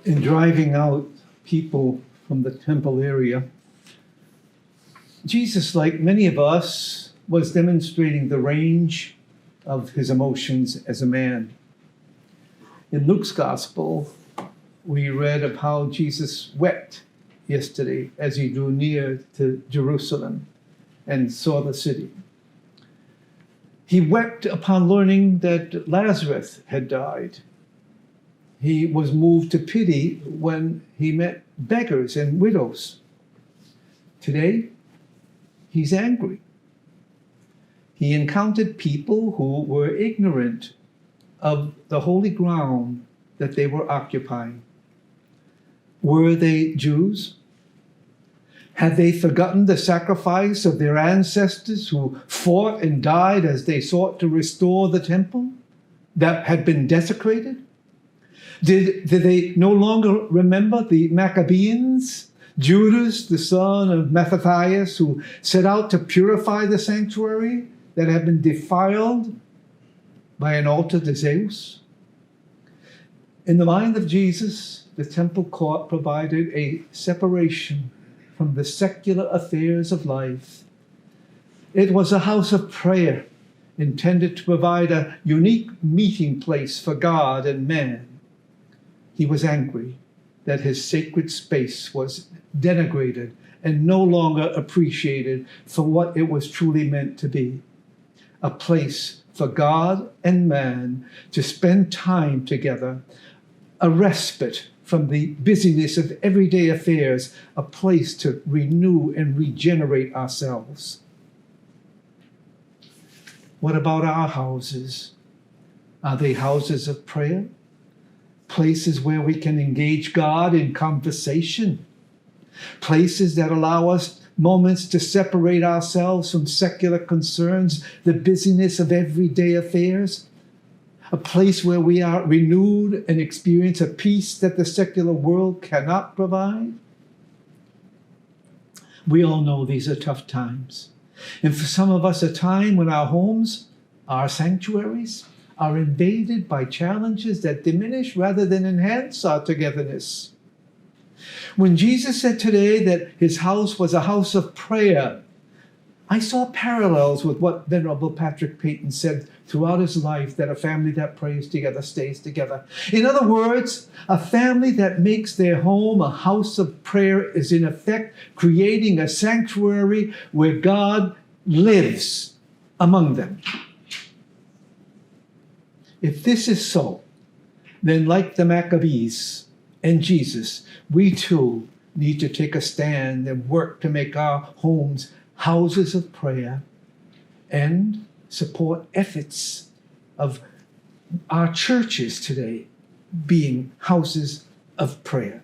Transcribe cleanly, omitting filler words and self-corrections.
In driving out people from the temple area, Jesus, like many of us, was demonstrating the range of his emotions as a man. In Luke's gospel, we read of how Jesus wept yesterday as he drew near to Jerusalem and saw the city. He wept upon learning that Lazarus had died. He was moved to pity when he met beggars and widows. Today, he's angry. He encountered people who were ignorant of the holy ground that they were occupying. Were they Jews? Had they forgotten the sacrifice of their ancestors who fought and died as they sought to restore the temple that had been desecrated? Did they no longer remember the Maccabeans, Judas, the son of Mattathias, who set out to purify the sanctuary that had been defiled by an altar to Zeus? In the mind of Jesus, the temple court provided a separation from the secular affairs of life. It was a house of prayer intended to provide a unique meeting place for God and man. He was angry that his sacred space was denigrated and no longer appreciated for what it was truly meant to be, a place for God and man to spend time together, a respite from the busyness of everyday affairs, a place to renew and regenerate ourselves. What about our houses? Are they houses of prayer? Places where we can engage God in conversation? Places that allow us moments to separate ourselves from secular concerns, the busyness of everyday affairs? A place where we are renewed and experience a peace that the secular world cannot provide? We all know these are tough times. And for some of us, a time when our homes, our sanctuaries, are invaded by challenges that diminish rather than enhance our togetherness. When Jesus said today that his house was a house of prayer, I saw parallels with what Venerable Patrick Peyton said throughout his life, that a family that prays together stays together. In other words, a family that makes their home a house of prayer is in effect creating a sanctuary where God lives among them. If this is so, then like the Maccabees and Jesus, we too need to take a stand and work to make our homes houses of prayer and support efforts of our churches today being houses of prayer.